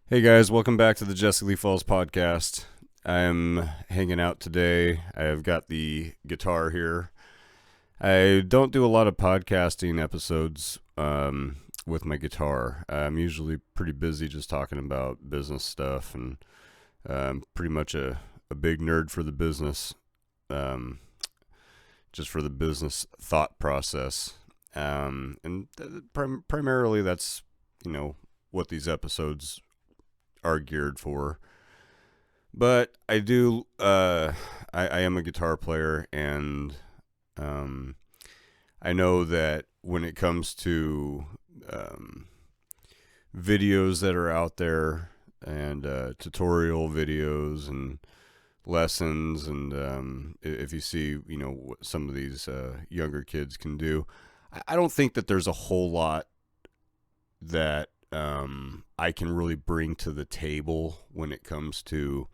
Hey guys, welcome back to the Jesse Lee Falls podcast. I'm hanging out today. I've got the guitar here. I don't do a lot of podcasting episodes with my guitar. I'm usually pretty busy just talking about business stuff, and pretty much a big nerd for the business, just for the business thought process. Primarily that's, what these episodes are geared for. But I do, I am a guitar player, and I know that when it comes to videos that are out there, and tutorial videos and lessons, and if you see, what some of these younger kids can do, I don't think that there's a whole lot that I can really bring to the table when it comes to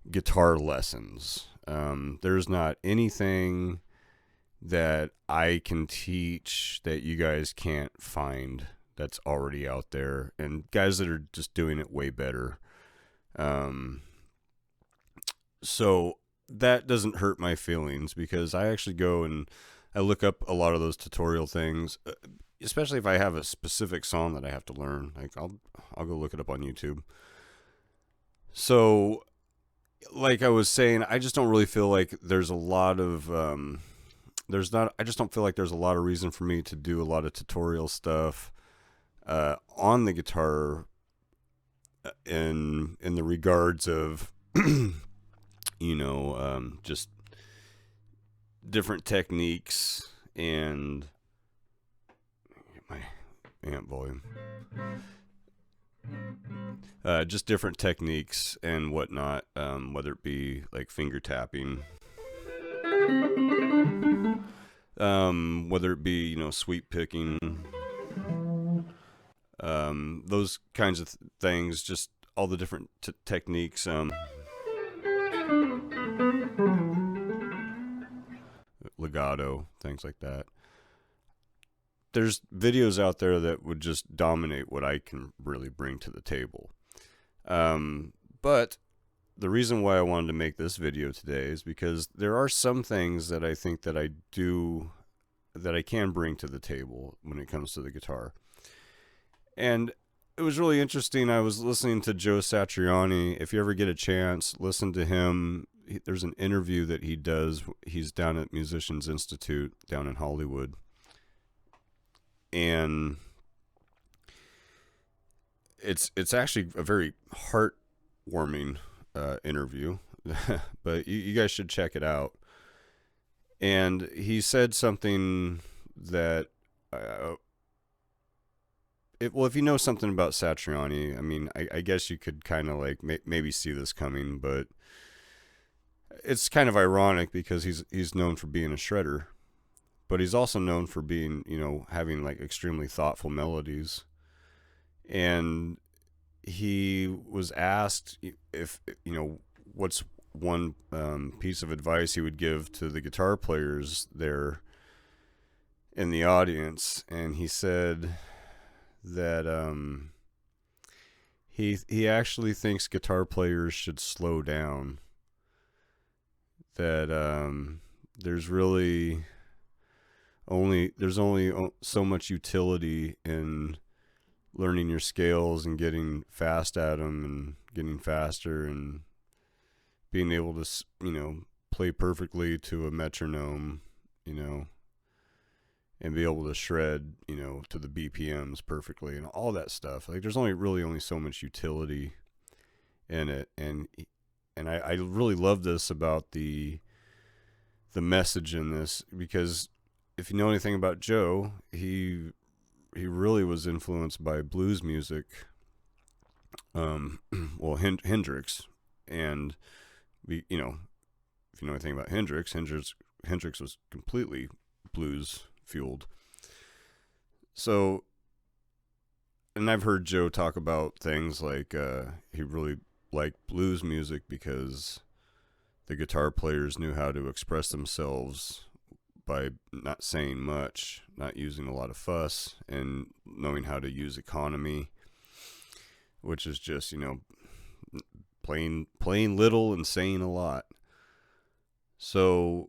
guitar lessons. There's not anything that I can teach that you guys can't find that's already out there, and guys that are just doing it way better. So that doesn't hurt my feelings, because I actually go and I look up a lot of those tutorial things, especially if I have a specific song that I have to learn. Like I'll go look it up on YouTube. So, like I was saying, I just don't really feel like there's a lot of I just don't feel like there's a lot of reason for me to do a lot of tutorial stuff on the guitar, in the regards of just different techniques and get my amp volume. Just different techniques and whatnot, whether it be like finger tapping, whether it be, sweep picking, those kinds of things, just all the different techniques, legato, things like that. There's videos out there that would just dominate what I can really bring to the table. But the reason why I wanted to make this video today is because there are some things that I think that I do, that I can bring to the table when it comes to the guitar. And it was really interesting. I was listening to Joe Satriani. If you ever get a chance, listen to him. There's an interview that he does. He's down at Musicians Institute down in Hollywood. And it's actually a very heartwarming interview, but you guys should check it out. And he said something that, if you know something about Satriani, I mean, I guess you could kind of like maybe see this coming, but it's kind of ironic because he's known for being a shredder, but he's also known for being, having like extremely thoughtful melodies. And he was asked if, what's one piece of advice he would give to the guitar players there in the audience. And he said that he actually thinks guitar players should slow down. That there's only so much utility in learning your scales and getting fast at them and getting faster and being able to, play perfectly to a metronome, and be able to shred, to the BPMs perfectly and all that stuff. Like there's only so much utility in it. And I really love this about the message in this, because if you know anything about Joe, he really was influenced by blues music. Hendrix, and if you know anything about Hendrix was completely blues fueled. So, and I've heard Joe talk about things like he really liked blues music because the guitar players knew how to express themselves by not saying much, not using a lot of fuss, and knowing how to use economy, which is just, playing little and saying a lot. So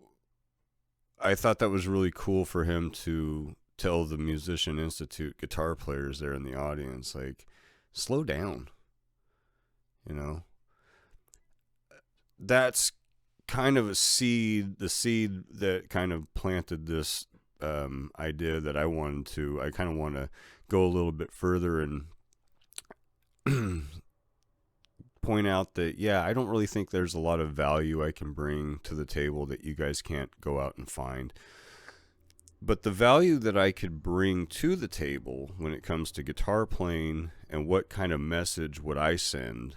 I thought that was really cool for him to tell the Musician Institute guitar players there in the audience, like, slow down. That's kind of the seed that kind of planted this idea that I kind of want to go a little bit further and point out that, I don't really think there's a lot of value I can bring to the table that you guys can't go out and find. But the value that I could bring to the table when it comes to guitar playing and what kind of message would I send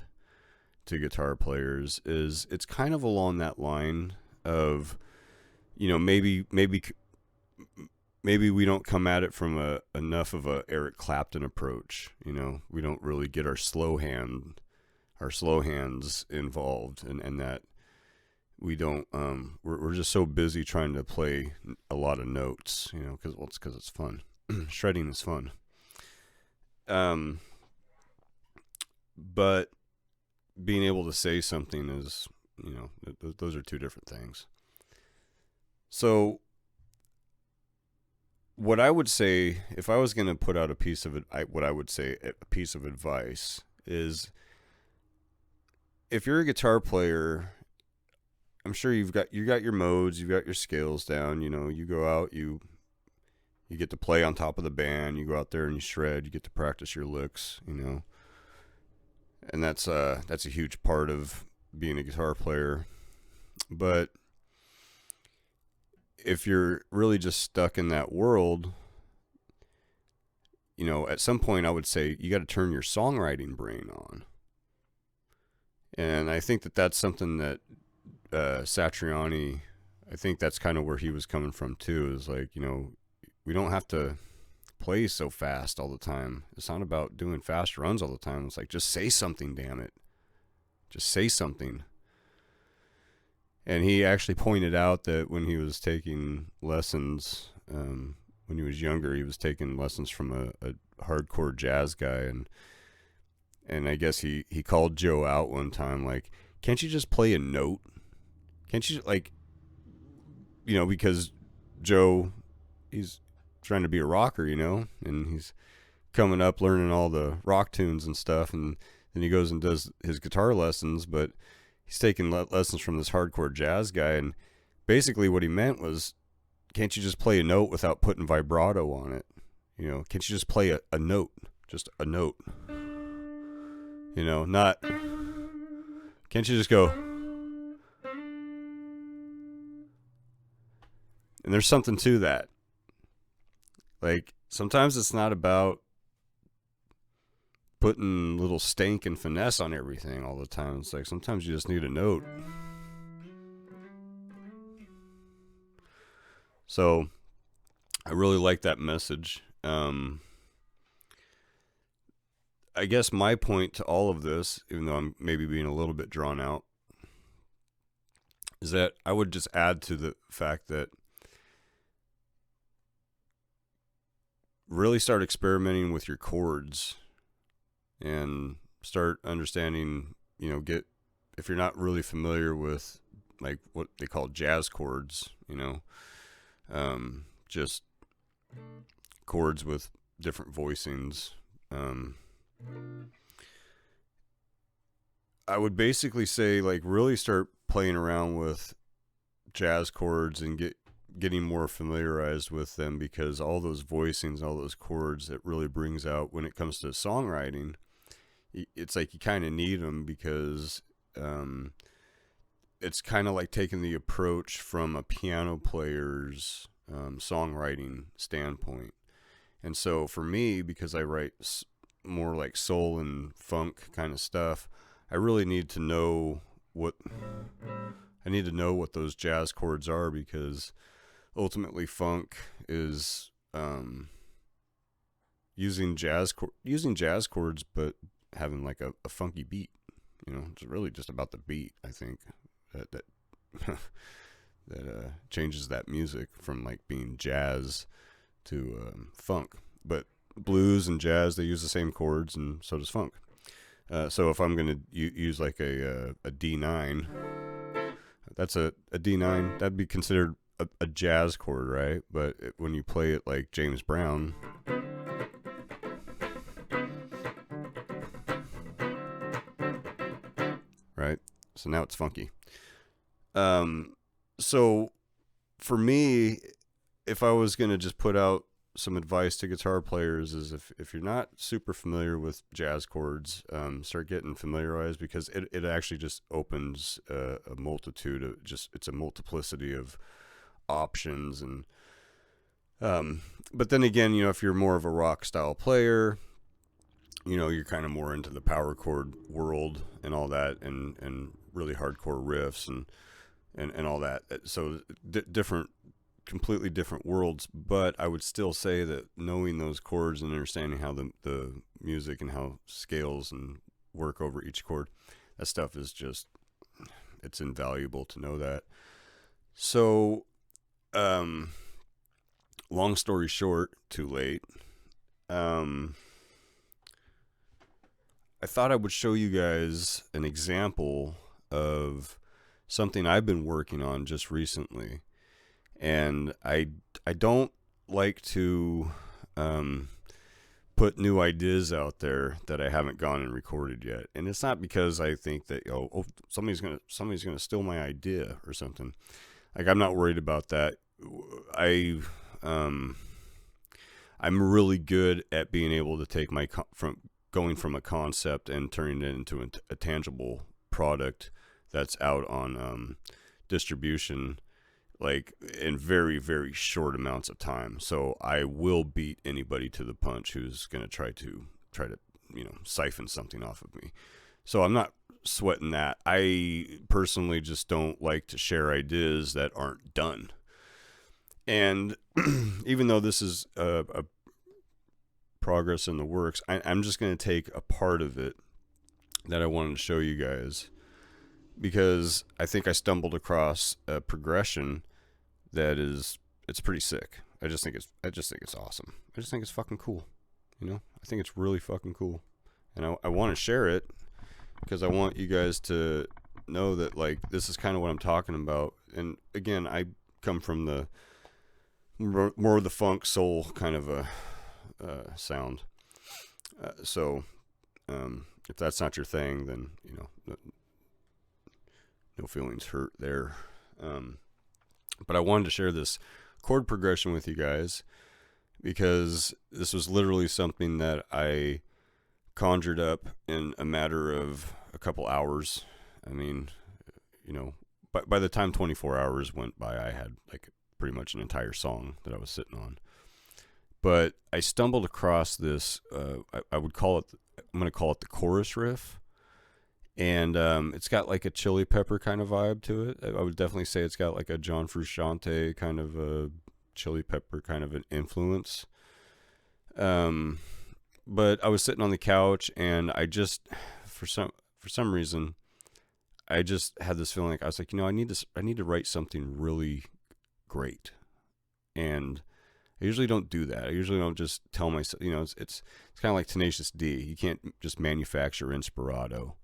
to guitar players is, it's kind of along that line of, maybe we don't come at it from enough of a Eric Clapton approach. We don't really get our slow hands involved, and that we don't, we're just so busy trying to play a lot of notes, because it's fun. Shredding is fun. But being able to say something is, those are two different things. So what I would say, if I was going to put out a piece of advice is, if you're a guitar player, I'm sure you got your modes, you've got your scales down. You go out, you get to play on top of the band. You go out there and you shred. You get to practice your licks. And that's a huge part of being a guitar player. But if you're really just stuck in that world, at some point I would say you got to turn your songwriting brain on. And I think that's something that Satriani, I think that's kind of where he was coming from too, is like, we don't have to play so fast all the time. It's not about doing fast runs all the time. It's like, just say something, damn it. Just say something. And he actually pointed out that when he was taking lessons, when he was younger, he was taking lessons from a hardcore jazz guy, and I guess he called Joe out one time, like, can't you just play a note? Can't you, like, because Joe, he's trying to be a rocker, and he's coming up learning all the rock tunes and stuff, and then he goes and does his guitar lessons, but he's taking lessons from this hardcore jazz guy, and basically what he meant was, can't you just play a note without putting vibrato on it? Can't you just play a note? Just a note. Not, can't you just go? And there's something to that. Like, sometimes it's not about putting little stank and finesse on everything all the time. It's like, sometimes you just need a note. So I really like that message. I guess my point to all of this, even though I'm maybe being a little bit drawn out, is that I would just add to the fact that really start experimenting with your chords and start understanding, if you're not really familiar with, like, what they call jazz chords, just chords with different voicings. I would basically say, like, really start playing around with jazz chords and getting more familiarized with them, because all those voicings, all those chords, it really brings out, when it comes to songwriting, it's like you kind of need them, because it's kind of like taking the approach from a piano player's songwriting standpoint. And so for me, because I write more like soul and funk kind of stuff, I really need to know what those jazz chords are, because ultimately funk is using jazz chords, but having like a funky beat. It's really just about the beat, I think, that that changes that music from like being jazz to funk. But blues and jazz, they use the same chords, and so does funk. So if I'm going to use like a D9, that's a D9. That'd be considered a jazz chord, right? But when you play it like James Brown, right? So now it's funky. So for me, if I was going to just put out some advice to guitar players, is if you're not super familiar with jazz chords, start getting familiarized, because it actually just opens a multitude of it's a multiplicity of options. And but then again, if you're more of a rock style player, you're kind of more into the power chord world and all that, and really hardcore riffs and all that. So different, completely different worlds. But I would still say that knowing those chords and understanding how the music and how scales and work over each chord, that stuff is just, it's invaluable to know that. So, long story short, too late. I thought I would show you guys an example of something I've been working on just recently. And I don't like to put new ideas out there that I haven't gone and recorded yet. And it's not because I think that somebody's gonna steal my idea or something. Like, I'm not worried about that. I'm really good at being able to take going from a concept and turning it into a tangible product that's out on distribution, like in very, very short amounts of time. So I will beat anybody to the punch who's going to try to siphon something off of me. So I'm not sweating that. I personally just don't like to share ideas that aren't done. And even though this is a progress in the works, I'm just going to take a part of it that I wanted to show you guys, because I think I stumbled across a progression that it's pretty sick. I just think it's awesome. I just think it's fucking cool. I think it's really fucking cool. And I want to share it because I want you guys to know that, like, this is kind of what I'm talking about. And again, I come from the more of the funk soul kind of a sound. So if that's not your thing, then no feelings hurt there. But I wanted to share this chord progression with you guys because this was literally something that I conjured up in a matter of a couple hours. I mean, by the time 24 hours went by, I had like pretty much an entire song that I was sitting on. But I stumbled across this, I'm going to call it the chorus riff. And it's got like a Chili Pepper kind of vibe to it. I would definitely say it's got like a John Frusciante kind of a Chili Pepper kind of an influence. But I was sitting on the couch and I just, for some reason, I just had this feeling like, I was like, I need to write something really great. And I usually don't do that. I usually don't just tell myself, it's kind of like Tenacious D. You can't just manufacture Inspirato.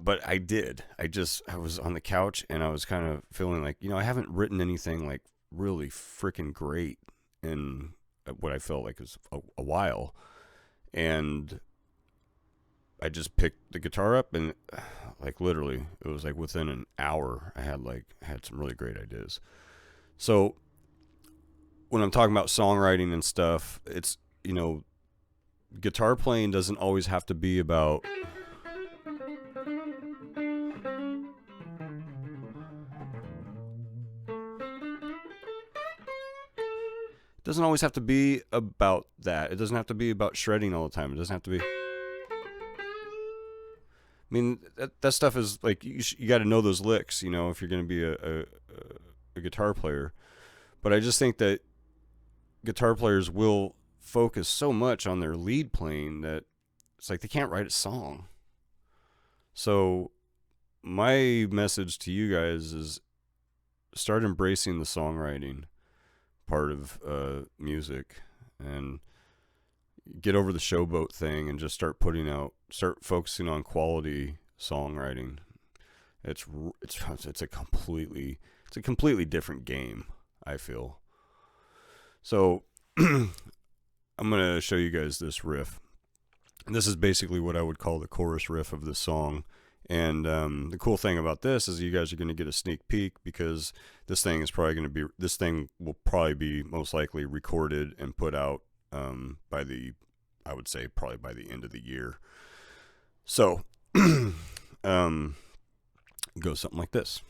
But I did. I was on the couch and I was kind of feeling like, I haven't written anything like really freaking great in what I felt like was a while. And I just picked the guitar up and like literally it was like within an hour I had some really great ideas. So when I'm talking about songwriting and stuff, it's, guitar playing doesn't always have to be about doesn't always have to be about that. It doesn't have to be about shredding all the time. It doesn't have to be. I mean, that stuff is like, you got to know those licks, if you're going to be a guitar player. But I just think that guitar players will focus so much on their lead playing that it's like they can't write a song. So my message to you guys is start embracing the songwriting part of music, and get over the showboat thing and just start focusing on quality songwriting. It's a completely different game, I feel. So I'm going to show you guys this riff. And this is basically what I would call the chorus riff of the song. And the cool thing about this is you guys are going to get a sneak peek, because this thing will probably be most likely recorded and put out I would say probably by the end of the year. So it goes something like this.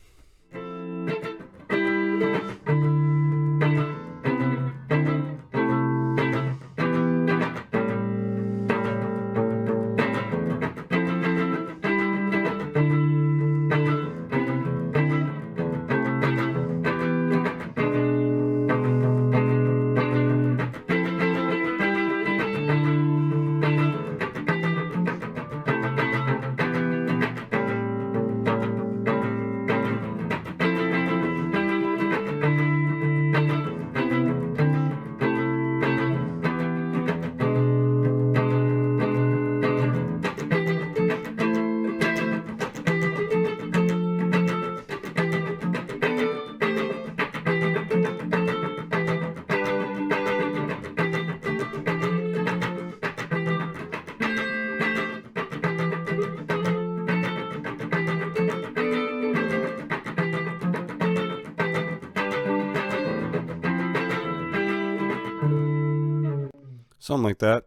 Something like that.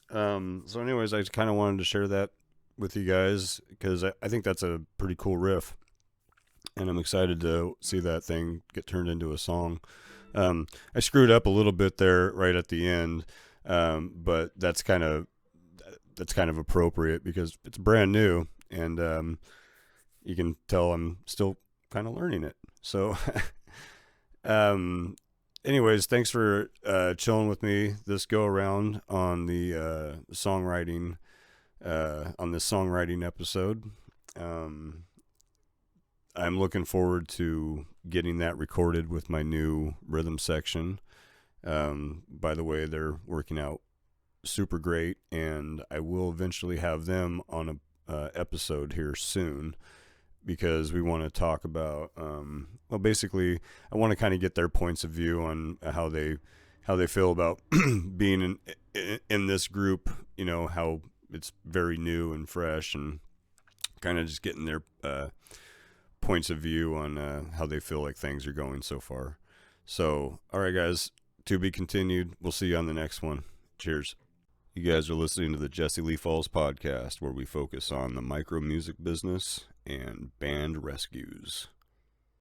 So anyways, I kind of wanted to share that with you guys, because I think that's a pretty cool riff, and I'm excited to see that thing get turned into a song. I screwed up a little bit there right at the end, but that's kind of appropriate because it's brand new, and you can tell I'm still kind of learning it. So anyways, thanks for chilling with me this go around on the songwriting on this songwriting episode. I'm looking forward to getting that recorded with my new rhythm section. By the way, they're working out super great, and I will eventually have them on a episode here soon, because we want to talk about basically I want to kind of get their points of view on how they feel about being in this group, how it's very new and fresh, and kind of just getting their points of view on how they feel like things are going so far. So, all right, guys, to be continued. We'll see you on the next one. Cheers. You guys are listening to the Jesse Lee Falls podcast, where we focus on the micro music business and band rescues.